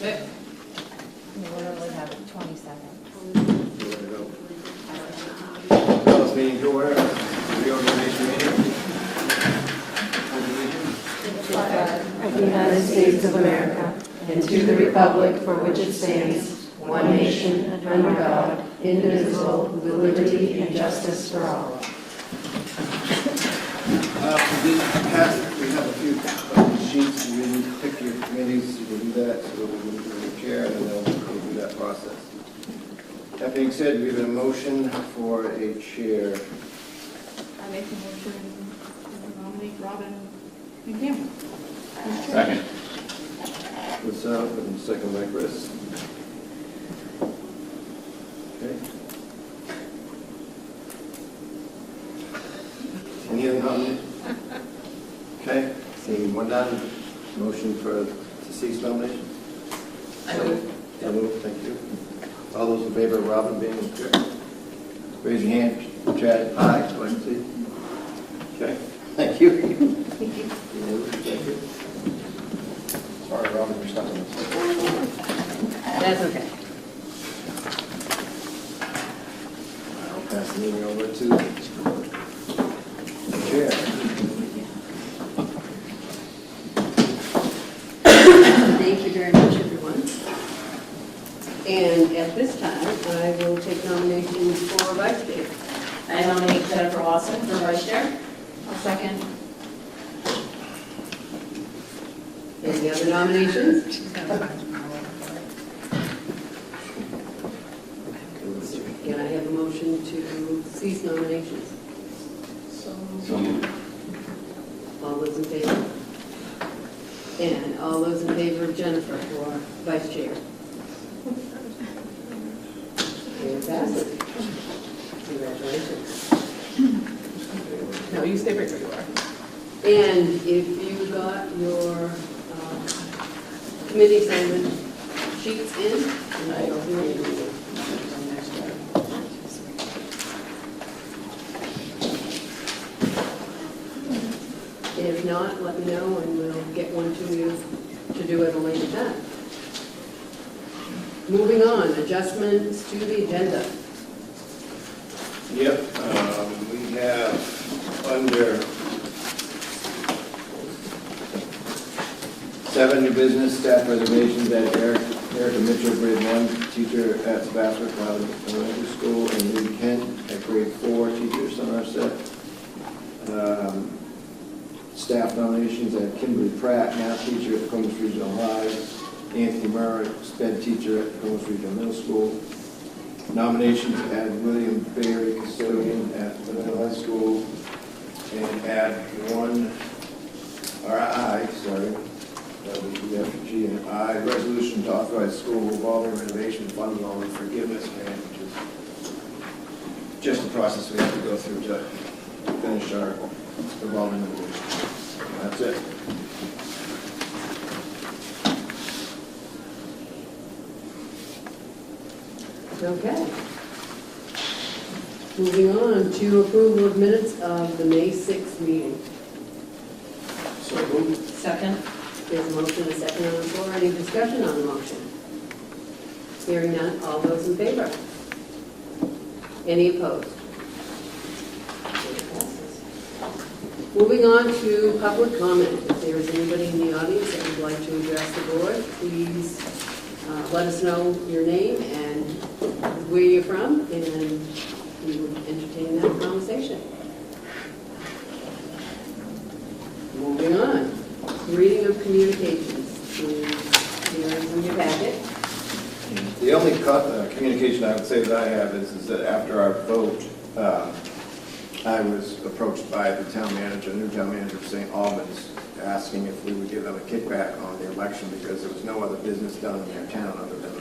Okay. What do we have, 22nd? Call this meeting to order. Reorganization meeting. Of the United States of America, and to the republic for which it stands, one nation, under God, indivisible, with liberty and justice for all. We have a few sheets. You can pick your committees. You can do that. So we'll move to the chair, and then we'll do that process. That being said, we have a motion for a chair. I make a motion to nominate Robin McCampbell. Second. What's up? And second by Chris. Okay. Any other nominations? Okay. Seeing one done. Motion to cease nomination. I move. So moved. Thank you. All those in favor of Robin being chair? Raise your hand. Chad. Aye. So I can see. Okay. Thank you. Thank you. Sorry, Robin, you're stuck on this. That's okay. I'll pass the meeting over to the chair. Thank you very much, everyone. And at this time, I will take nominations for vice chair. I nominate Jennifer Lawson for vice chair. I'll second. Any other nominations? Can I have a motion to cease nominations? So moved. All those in favor? And all those in favor of Jennifer for vice chair? Fantastic. Congratulations. No, you stay right where you are. And if you got your committee assignment sheets in, and I don't know. If not, let me know and we'll get one to you to do at a later time. Moving on, adjustments to the agenda. Yep, we have under 7 new business staff reservations at Erica Mitchell, grade 1, teacher at Sebastian Elementary School, and Lee Kent at grade 4, teacher Somerset. Staff nominations at Kimberly Pratt, math teacher at Combs Regional High, Anthony Murray, sped teacher at Combs Regional Middle School. Nominations at William Berry, custodian at the middle high school, and add that would be after G and I, resolution to authorize school revolving renovation fund loan forgiveness grant, which is just a process we have to go through to finish our revolving renovation. That's it. Okay. Moving on to approval of minutes of the May 6th meeting. So moved. Second. There's a motion, a second on the floor. Any discussion on the motion? Hearing none, all those in favor? Any opposed? It passes. Moving on to public comment. If there is anybody in the audience that would like to address the board, please let us know your name and where you're from, and we will entertain that conversation. Moving on. Reading of communications. Here is in your packet. The only communication I would say that I have is that after our vote, I was approached by the town manager, new town manager of St. Albans, asking if we would give them a kickback on the election because there was no other business done in their town other than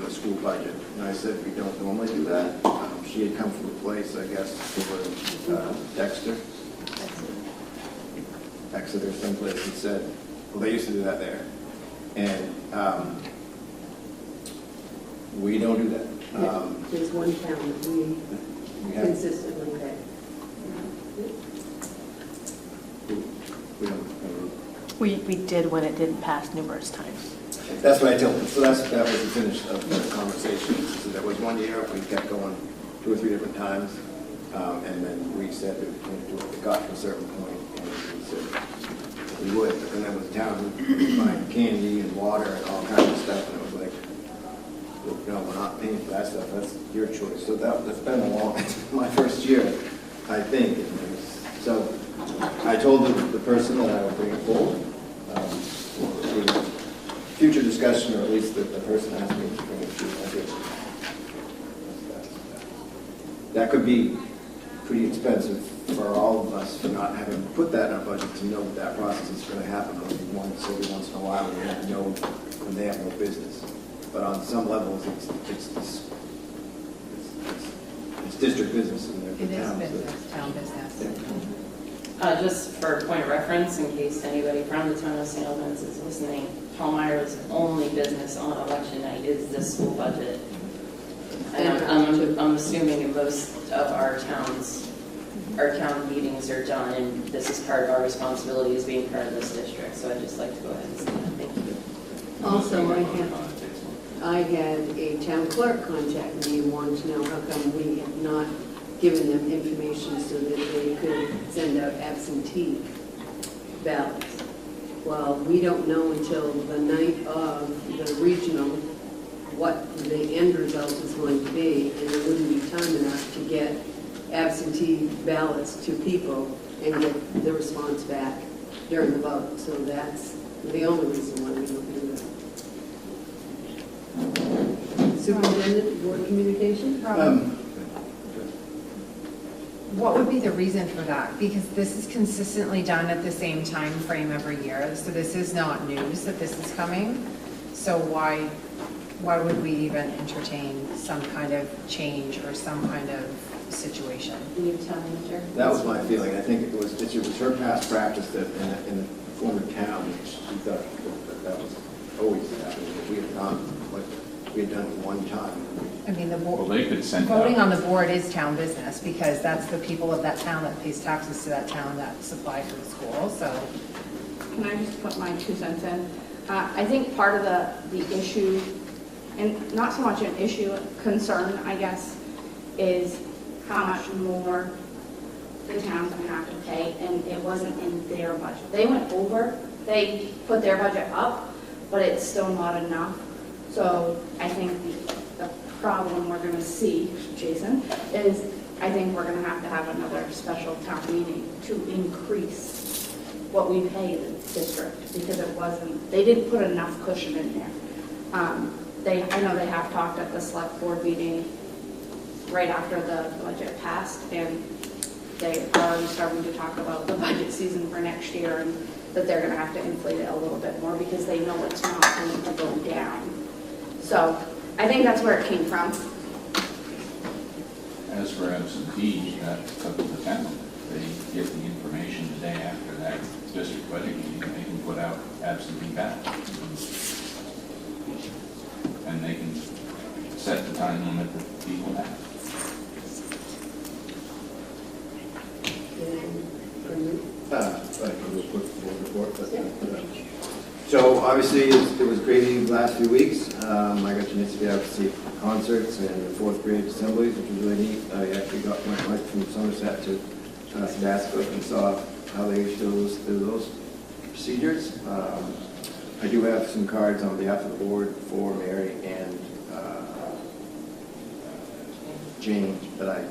the school budget. And I said, we don't normally do that. She had come from a place, I guess, over Dexter, Exeter, someplace, and said, well, they used to do that there. And we don't do that. There's one town that we have, consistently pay. we don't. We did when it didn't pass numerous times. That's what I told them. So that was the finish of the conversation. So there was 1 year, we kept going 2 or 3 different times. And then we said that it got to a certain point, and we said we would. But then there was a town who was buying candy and water and all kinds of stuff, and it was like, no, we're not paying for that stuff. That's your choice. So that's been a long, my first year, I think. So I told the person that I would bring it forward. For future discussion, or at least the person asked me to bring it to. I did. That could be pretty expensive for all of us for not having put that in our budget to know that process is going to happen every once in a while. We have to know when they have no business. But on some levels, it's district business in It their is town. business, town business. Just for point of reference, in case anybody from the town of St. Albans is listening, Palmyra's only business on election night is the school budget. And I'm assuming in most of our town meetings are done, and this is part of our responsibility as being part of this district. So I'd just like to go ahead and say that. Thank you. Also, I had a town clerk contact me and wanted to know how come we had not given them information so that they could send out absentee ballots. Well, we don't know until the night of the regional what the end result is going to be, and there wouldn't be time enough to get absentee ballots to people and get the response back during the vote. So that's the only reason why we don't do that. Superintendent, board communication? What would be the reason for that? Because this is consistently done at the same time frame every year, so this is not news that this is coming. So why would we even entertain some kind of change or some kind of situation? New town manager? That was my feeling. I think it was her past practice that in the former town, she thought that was always happening. We had not, like, we had done it one time. I mean, Well, they could send voting out. on the board is town business because that's the people of that town that pays taxes to that town that supply for the school, so. Can I just put my 2 cents in? I think part of the issue, and not so much an issue, concern, I guess, is how much more the town's gonna have to pay, and it wasn't in their budget. They went over, they put their budget up, but it's still not enough. So I think the problem we're gonna see, Jason, is I think we're gonna have another special town meeting to increase what we pay the district, because it wasn't, they didn't put enough cushion in there. I know they have talked at the select board meeting right after the budget passed, and they are already starting to talk about the budget season for next year, and that they're gonna have to inflate it a little bit more because they know it's not going to go down. So I think that's where it came from. As for absentees, that's up to the town. They get the information the day after that district budget meeting, they can put out absentee ballots. And they can set the time limit that people have. I can do a quick board report, but, so obviously it was gradey the last few weeks. I got a chance to be out to see concerts and the 4th grade assemblies, which was really neat. I actually went from Somerset to Tabasco and saw how they do those procedures. I do have some cards on behalf of the board for Mary and Jane that I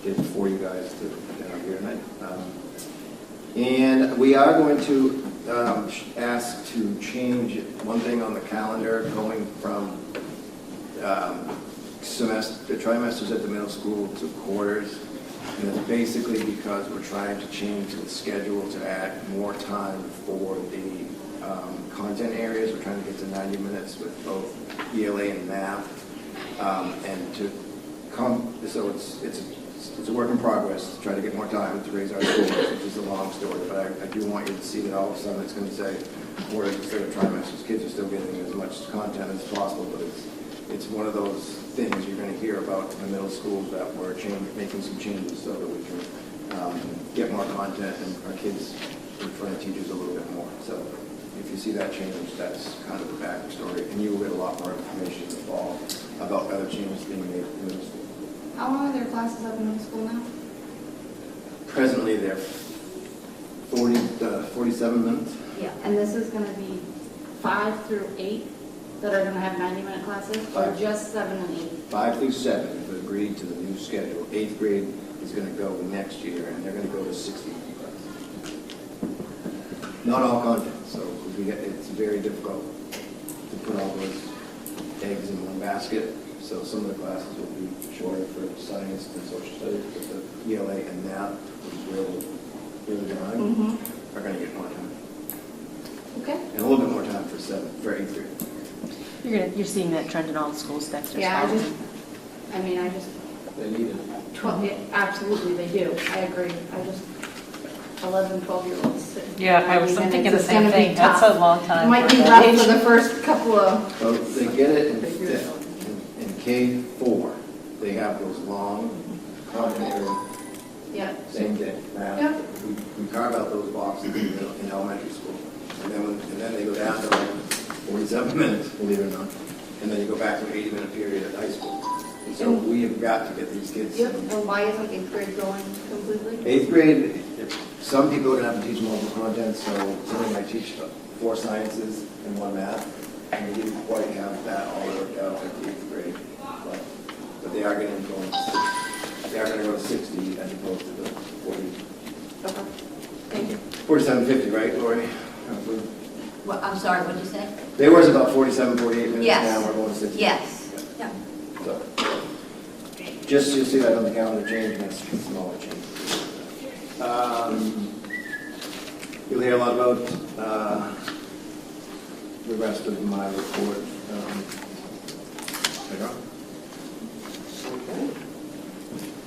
did for you guys to have here tonight. And we are going to ask to change one thing on the calendar, going from trimesters at the middle school to quarters. And it's basically because we're trying to change the schedule to add more time for the content areas. We're trying to get to 90 minutes with both ELA and math. And to come, so it's a work in progress to try to get more time to raise our scores, which is a long story, but I do want you to see that all of a sudden it's going to say quarters instead of trimesters. Kids are still getting as much content as possible, but it's one of those things you're going to hear about in the middle school that we're making some changes so that we can get more content and our kids in front of teachers a little bit more. So if you see that change, that's kind of the backstory, and you will get a lot more information in the fall about other changes being made in middle school. How long are their classes up in middle school now? Presently, they're 47 minutes. Yeah. And this is gonna be 5 through 8 that are gonna have 90-minute classes, or 5. just 7 and 8? 5 through 7 have agreed to the new schedule. 8th grade is going to go next year, and they're going to go to 60 classes. Not all content, so it's very difficult to put all those eggs in one basket. So some of the classes will be shorter for science and social studies, but the ELA and math, which is really behind, are going to get more time. Okay. And a little bit more time for 8th grade. You're seeing that trend in all the school sectors. Yeah, I just, They need it. 12, yeah, absolutely, they do. I agree. 11, 12-year-olds. Yeah, I'm thinking the same thing. That's a long time. Might be for that rough age. for the first couple of, So they get it in K4. They have those long, complementary, yeah. same day math. Yeah. We carve out those boxes in elementary school. And then they go down to like 47 minutes, believe it or not. And then you go back to an 80-minute period at high school. And so we have got to get these kids. Yep, and why isn't 8th grade going completely? 8th grade, some people are going to have to teach multiple content, so somebody might teach 4 sciences and 1 math, and we didn't quite have that all worked out at the 8th grade. But they are going to go to 60 as opposed to the 40. Okay. Thank you. 47.50, right, Lori? Well, I'm sorry, what did you say? They were about 47, 48 minutes, Yes. now we're going to 60. Yes. Yeah. So, just you'll see that on the calendar change, and that's a smaller change. You'll hear a lot about the rest of my report. There you go. Okay.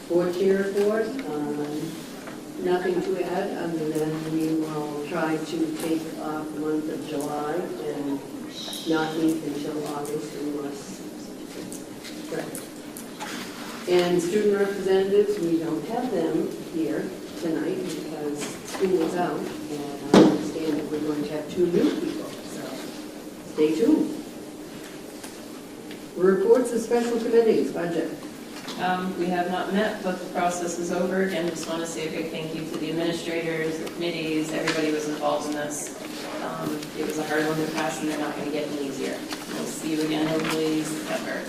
Board chair report, nothing to add other than we will try to take off the month of July and not meet until August unless. Right. And student representatives, we don't have them here tonight because school is out, and I understand that we're going to have 2 new people, so stay tuned. Reports of special committees, budget. We have not met, but the process is over. Again, just want to say a big thank you to the administrators, the committees, everybody was involved in this. It was a hard one to pass, and they're not going to get any easier. We'll see you again hopefully September.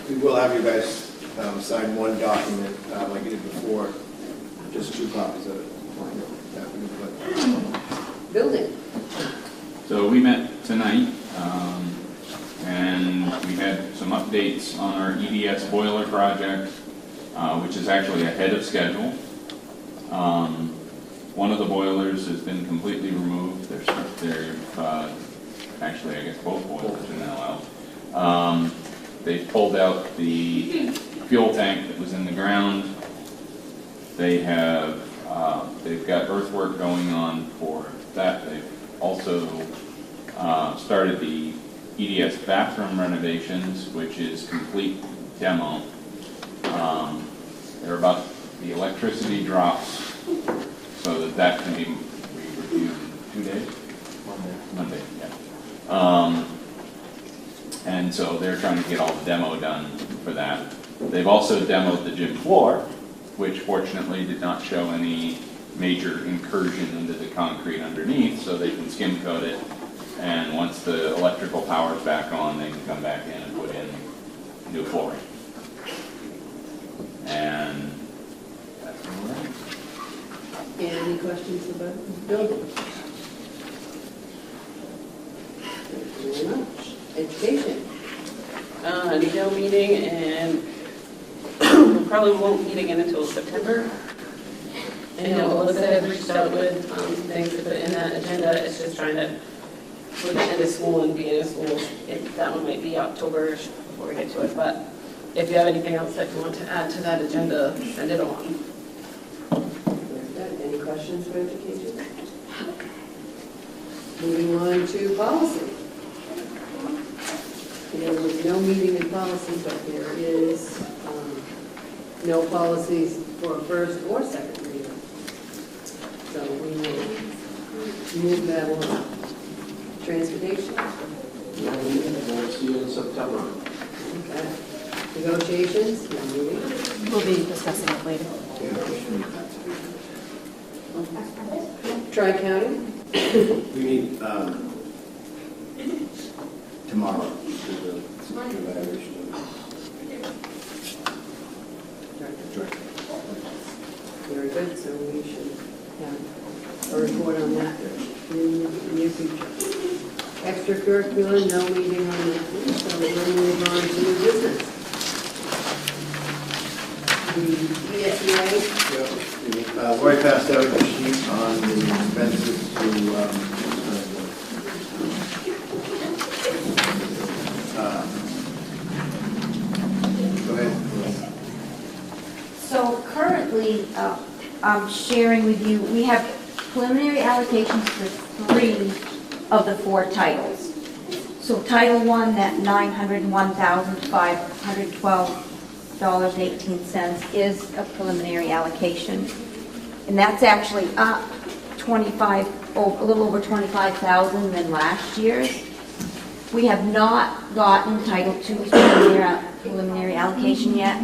We will have you guys sign 1 document like you did before, just 2 copies of it. That would be good. Building. So we met tonight, and we had some updates on our EDS boiler project, which is actually ahead of schedule. One of the boilers has been completely removed. Actually, I guess both boilers are now out. They pulled out the fuel tank that was in the ground. They've got earthwork going on for that. They've also started the EDS bathroom renovations, which is complete demo. They're about the electricity drops so that can be reviewed in 2 days? Monday, yeah. And so they're trying to get all the demo done for that. They've also demoed the gym floor, which fortunately did not show any major incursion into the concrete underneath, so they can skim coat it. And once the electrical power is back on, they can come back in and put in new flooring. And that's all right. Any questions about the building? Thank you very much. Education. No meeting, and we probably won't meet again until September. I know Elizabeth had reached out with things to put in that agenda. It's just trying to, with the end of school and beginning of school, that one might be October-ish before we get to it. But if you have anything else that you want to add to that agenda, send it on. Any questions for education? Moving on to policy. There was no meeting in policy, but there is no policies for first or second reading. So we will Move that along. Transportation, We'll see you in September. okay. Negotiations, no meeting. We'll be discussing it later. Tri-county, We meet tomorrow to the evaluation. very good, so we should have a report on that in the near future. Extracurricular, no meeting on that, so we'll move on to new business. The ESEA, Lori passed out the sheet on the expenses to, go ahead. So currently, I'm sharing with you, we have preliminary allocations for 3 of the 4 titles. So Title I, that $901,512.18 is a preliminary allocation. And that's actually up a little over 25,000 than last year's. We have not gotten Title II's preliminary allocation yet.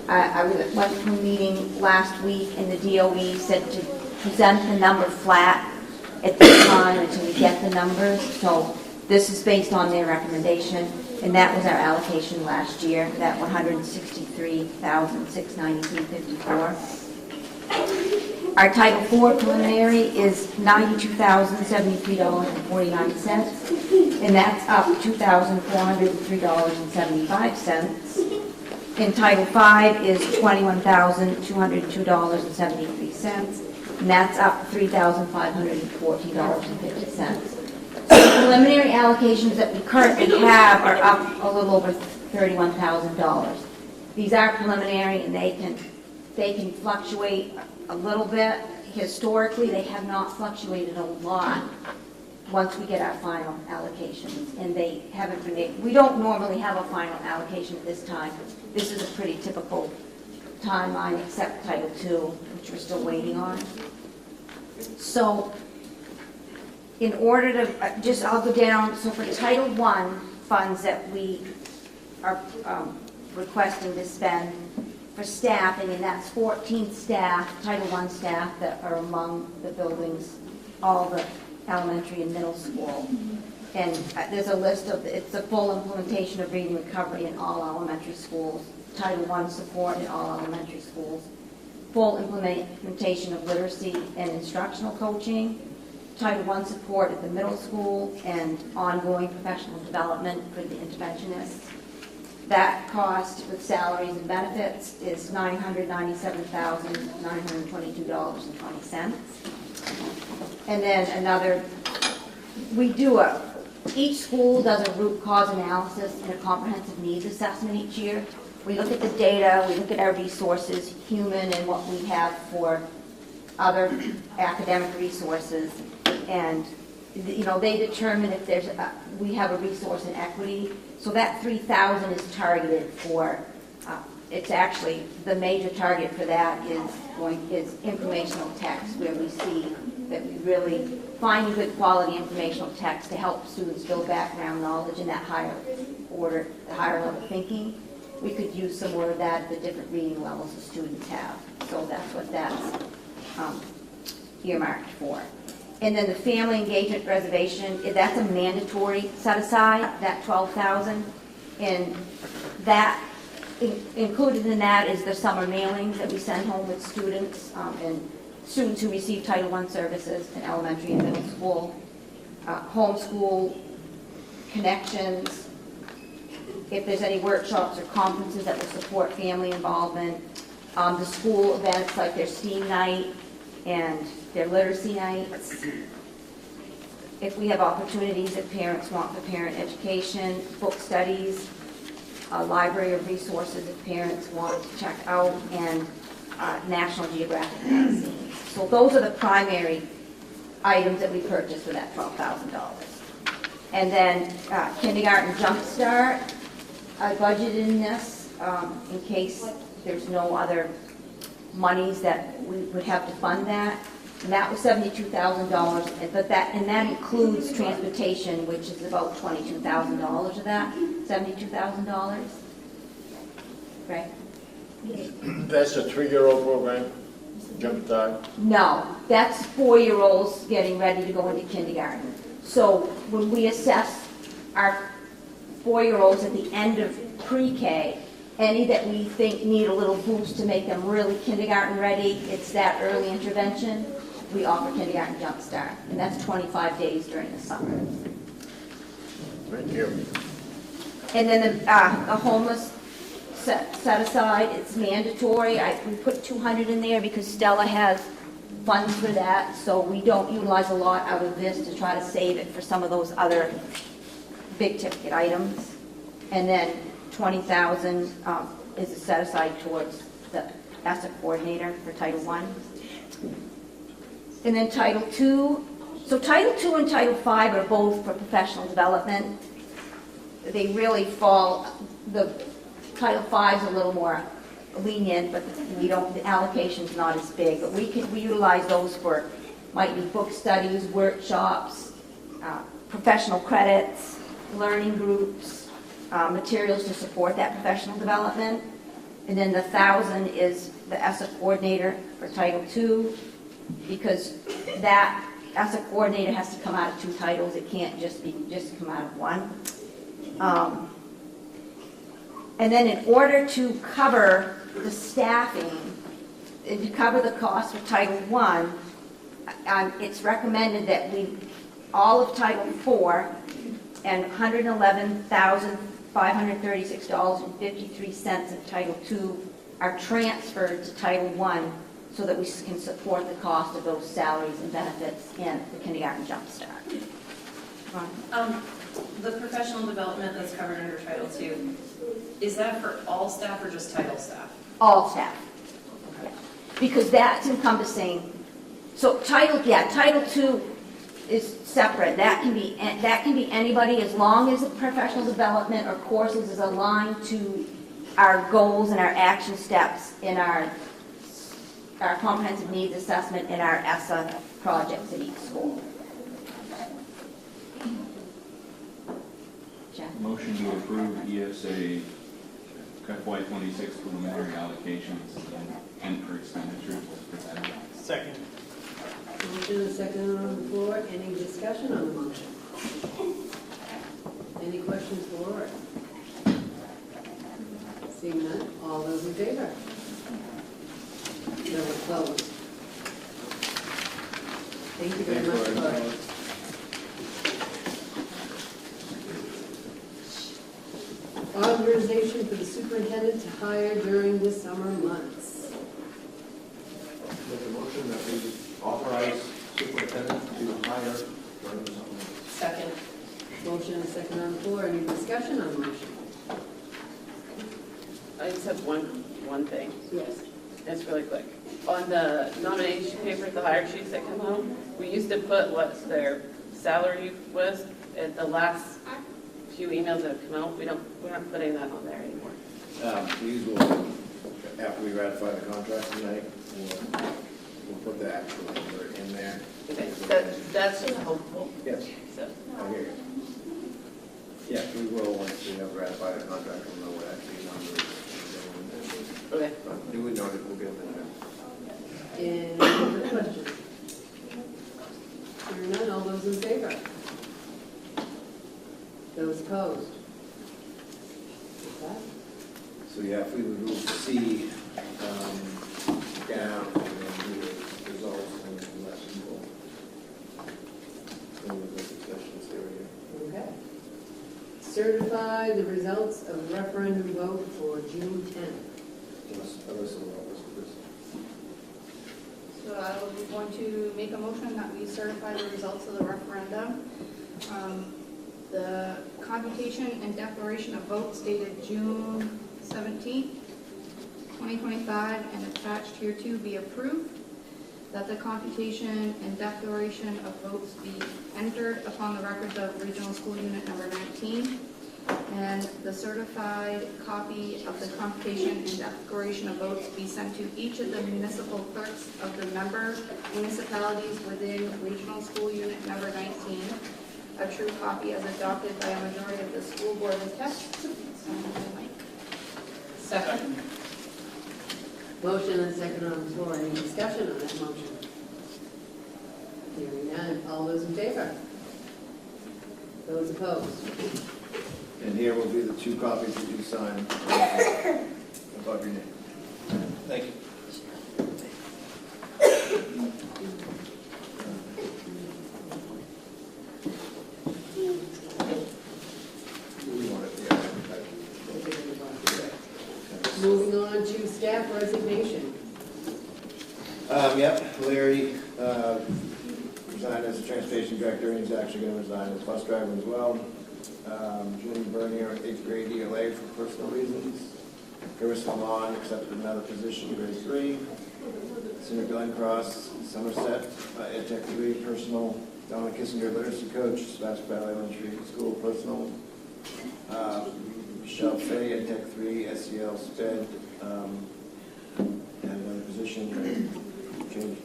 I went to a meeting last week and the DOE said to present the number flat at this time until we get the numbers. So this is based on their recommendation, and that was our allocation last year, that $163,693.54. Our Title IV preliminary is $92,073.49, and that's up $2,403.75. In Title V is $21,202.73, and that's up $3,514.50. So the preliminary allocations that we currently have are up a little over $31,000. These are preliminary, and they can fluctuate a little bit. Historically, they have not fluctuated a lot once we get our final allocations, and they haven't been. We don't normally have a final allocation at this time. This is a pretty typical timeline, except Title II, which we're still waiting on. So, in order to, I'll go down, so for Title I funds that we are requesting to spend for staffing, and that's 14 staff, Title I staff that are among the buildings, all the elementary and middle school. And there's a list of, it's a full implementation of reading recovery in all elementary schools, Title I support in all elementary schools, full implementation of literacy and instructional coaching, Title I support at the middle school, and ongoing professional development for the interventionists. That cost with salaries and benefits is $997,922.20. And then each school does a root cause analysis and a comprehensive needs assessment each year. We look at the data, we look at our resources, human and what we have for other academic resources, and they determine if we have a resource in equity. So that 3,000 is targeted for. It's actually the major target for that is informational text, where we see that we really find good quality informational text to help students build background knowledge in that higher level thinking. We could use some more of that at the different reading levels the students have. So that's what that's earmarked for. And then the family engagement reservation, that's a mandatory set aside, that $12,000. And that included in that is the summer mailings that we send home with students and students who receive Title I services in elementary and middle school, homeschool connections, if there's any workshops or conferences that will support family involvement, the school events like their STEAM night and their literacy nights. If we have opportunities that parents want for parent education, book studies, a library of resources if parents want to check out, and National Geographic magazines. So those are the primary items that we purchased for that $12,000. And then kindergarten jumpstart, I budgeted in this in case there's no other monies that we would have to fund that. And that was $72,000, but that includes transportation, which is about $22,000 of that, $72,000. Right? That's a 3-year-old program, jump start. No, that's 4-year-olds getting ready to go into kindergarten. So when we assess our 4-year-olds at the end of pre-K, any that we think need a little boost to make them really kindergarten ready, it's that early intervention, we offer Kindergarten Jump Start. And that's 25 days during the summer. Thank you. And then the homeless set aside, it's mandatory. We put 200 in there because Stella has funds for that, so we don't utilize a lot out of this to try to save it for some of those other big ticket items. And then 20,000 is set aside towards the asset coordinator for Title I. And then Title II. So Title II and Title V are both for professional development. They really fall, the Title V is a little more lenient, but the allocation's not as big. But we utilize those for, might be book studies, workshops, professional credits, learning groups, materials to support that professional development. And then the 1,000 is the asset coordinator for Title II, because that asset coordinator has to come out of 2 titles. It can't just come out of 1. And then in order to cover the staffing, and to cover the cost for Title I, it's recommended that all of Title IV and $111,536.53 of Title II are transferred to Title I so that we can support the cost of those salaries and benefits and the Kindergarten Jump Start. The professional development that's covered under Title II, is that for all staff or just title staff? All staff. Because that's encompassing, so Title II is separate. That can be anybody as long as the professional development or courses is aligned to our goals and our action steps in our comprehensive needs assessment in our ESSA projects at each school. Jeff? Motion to approve ESA FY26 preliminary allocations and for expenditures as presented. Second. Motion and second on the floor. Any discussion on the motion? Any questions for Laura? Seeing none, all those in favor? No opposed. Thank you very much, Laura. Authorization for the superintendent to hire during the summer months. Make a motion that we authorize superintendent to hire during the summer. Second. Motion and second on the floor. Any discussion on the motion? I just have one thing. Yes. It's really quick. On the nomination papers, the hire sheets that come out, we used to put what their salary was. At the last few emails that have come out, we're not putting that on there anymore. These will, after we ratify the contract tonight, we'll put the actual number in there. Okay, that's just helpful. Yes, So, I hear you. Yeah, we will, once we have ratified the contract, we'll know what actually number is. okay. Duly noted, we'll get them in Any other questions? Hearing none, all those in favor? Those opposed? Okay. So yeah, if we would move C down and then do the results and the lesson goal. And with the sessions area. Okay. Certify the results of referendum vote for June 10th. Unless someone else does. So I was going to make a motion that we certify the results of the referendum. The computation and declaration of votes dated June 17th, 2025, and attached hereto be approved. That the computation and declaration of votes be entered upon the records of Regional School Unit Number 19. and the certified copy of the computation and declaration of votes be sent to each of the municipal clerks of the member municipalities within regional school unit number 19. A true copy as adopted by a majority of the school board is kept. Second. Motion and second on the floor. Any discussion on that motion? Hearing none. All those in favor? Those opposed? And here will be the 2 copies that you sign above your name. Thank you. Moving on to staff resignation. Yep, Larry resigned as a transportation director, and he's actually going to resign as bus driver as well. June Bernier, 8th grade ELA for personal reasons. Carissa Long accepted another position, grade 3. Cinder Glencross, Somerset, EdTech 3, personal. Donna Kissinger, literacy coach, Sebastian Valley Elementary School, personal. Michelle Fay, EdTech 3, SEL SPED, and another position, change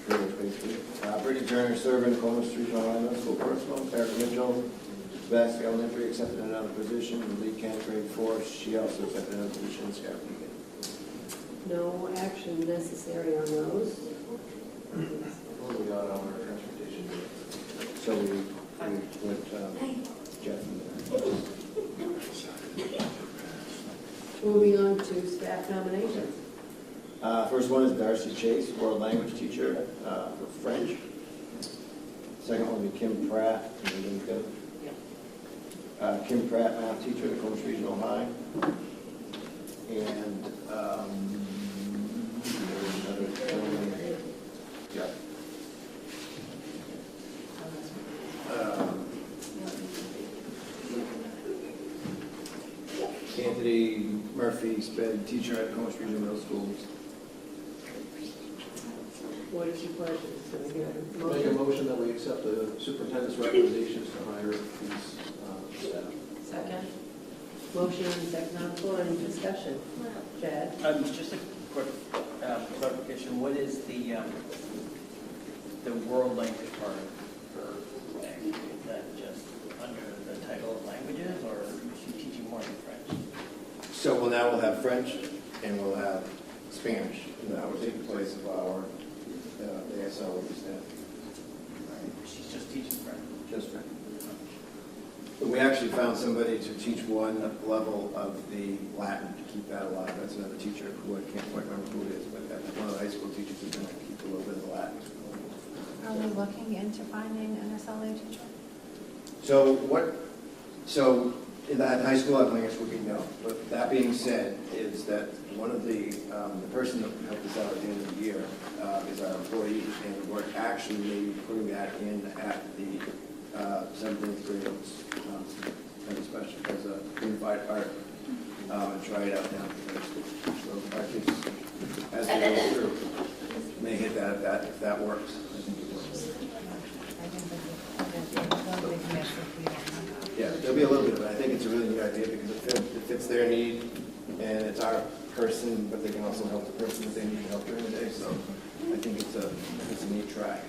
careers basically. Brittany Turner, Servant, Coleman Street, Middle School, personal. Erica Mitchell, Sebastian Elementary, accepted another position. Lee Kent, grade 4, she also accepted another position in Scout Weekend. No action necessary on those. What do we got on our transportation? So we put Jeff in there. Moving on to staff nominations. First one is Darcy Chase, world language teacher for French. Second one will be Kim Pratt, Kim Pratt, math teacher at Coast Regional High. And there's another gentleman. Yeah. Anthony Murphy, SPED teacher at Coast Regional Middle School. What is your pleasure? So we hear a Make a motion. motion that we accept the superintendent's recommendations to hire these staff. Second. Motion and second on the floor. Any discussion? Chad? Just a quick clarification. What is the world language part for Meg? Is that just under the title of languages, or is she teaching more than French? So now we'll have French and we'll have Spanish. And that will take the place of our ASL with the staff. She's just teaching French. Just French. But we actually found somebody to teach one level of the Latin to keep that alive. That's another teacher who I can't quite remember who it is, but one of the high school teachers is going to keep a little bit of the Latin. Are we looking into finding an SLA teacher? So in that high school athletics would be no. But that being said, is that one of the person that helped us out at the end of the year is our employee, and we're actually maybe putting that in at the 7th grades as a special, as a unified art, and try it out now. So our kids, as they go through, may hit that if that works. I think it works. I think that'd be a big miss if we don't have that. Yeah, there'll be a little bit of it. I think it's a really neat idea because it fits their need, and it's our person, but they can also help the person that they need help during the day. So I think it's a neat try.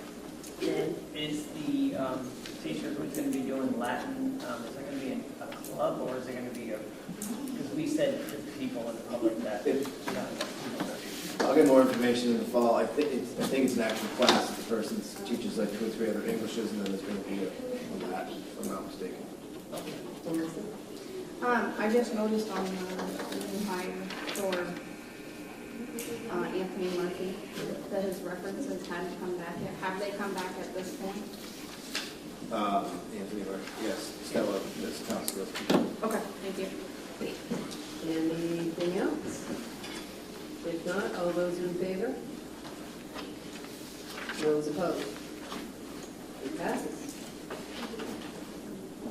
Is the teacher who's going to be doing Latin, is that going to be in a club, or is it going to be because we said to people in the public that I'll get more information in the fall. I think it's an actual class. The person teaches like 2 or 3 other Englishes, and then there's going to be a Latin, if I'm not mistaken. I just noticed on the new hire for Anthony Murphy that his references hadn't come back yet. Have they come back at this point? Anthony Murphy, yes. Stella, this council. Okay, thank you. Anything else? If not, all those in favor? Those opposed? It passes.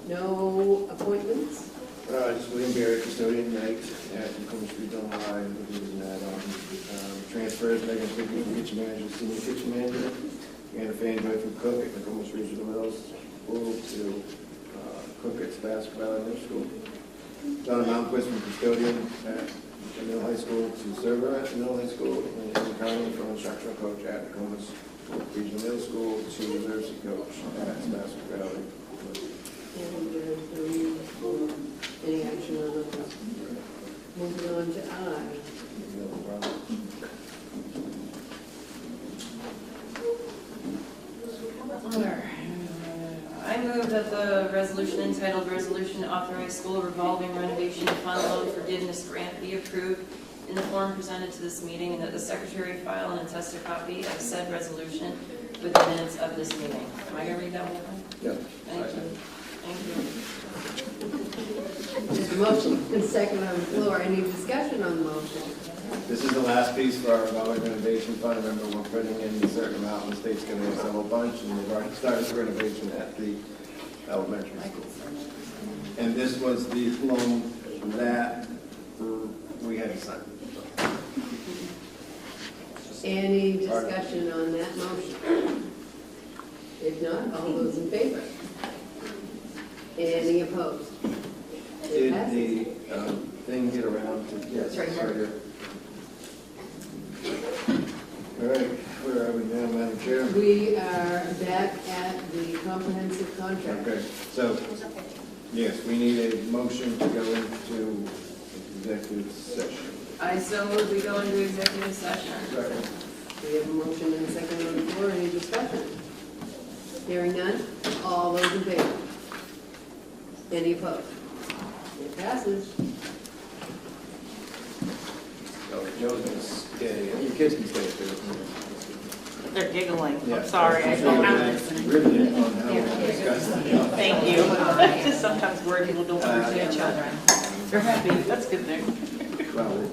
No appointments? Just William Berry, custodian night at Coleman Street, Illinois, looking at transfers, Megan Figgy from kitchen manager to senior kitchen manager, and a fan joy from cook at Coleman Street Middle School to cook at Sebastian Valley Middle School. Donna Malmquist from custodian at the middle high school to server at the middle high school, and Amy Carney from instructional coach at Tacoma's Regional Middle School to literacy coach at Stasper Valley. And any action on those? Moving on to I. I move that the resolution entitled Resolution to Authorize School Revolving Renovation Fund Loan Forgiveness Grant be approved in the form presented to this meeting, and that the secretary file and attest a copy of said resolution with the minutes of this meeting. Am I gonna read that one? Yeah. Thank you. Thank you. There's a motion and second on the floor. Any discussion on the motion? This is the last piece for our revolving renovation fund. Remember, we're putting in a certain amount, and the state's gonna give us a whole bunch, and they've already started the renovation at the elementary school. And this was the loan that we had to sign. Any discussion on that motion? If not, all those in favor? Any opposed? It Did passes. the thing get around to? Yes, right here. All right, where are we now, Madam Chair? We are back at the comprehensive contract. Okay, so, yes, we need a motion to go into executive session. I so move we go into executive session. We have a motion and a second on the floor. Any discussion? Hearing none, all those in favor? Any opposed? It passes. So Joe's gonna stay, and your kids can stay too. They're giggling. Yeah. I'm sorry. I don't have Riveting on how we discuss that. Thank you. Just sometimes word people don't understand each other. They're happy. That's good thing. Well,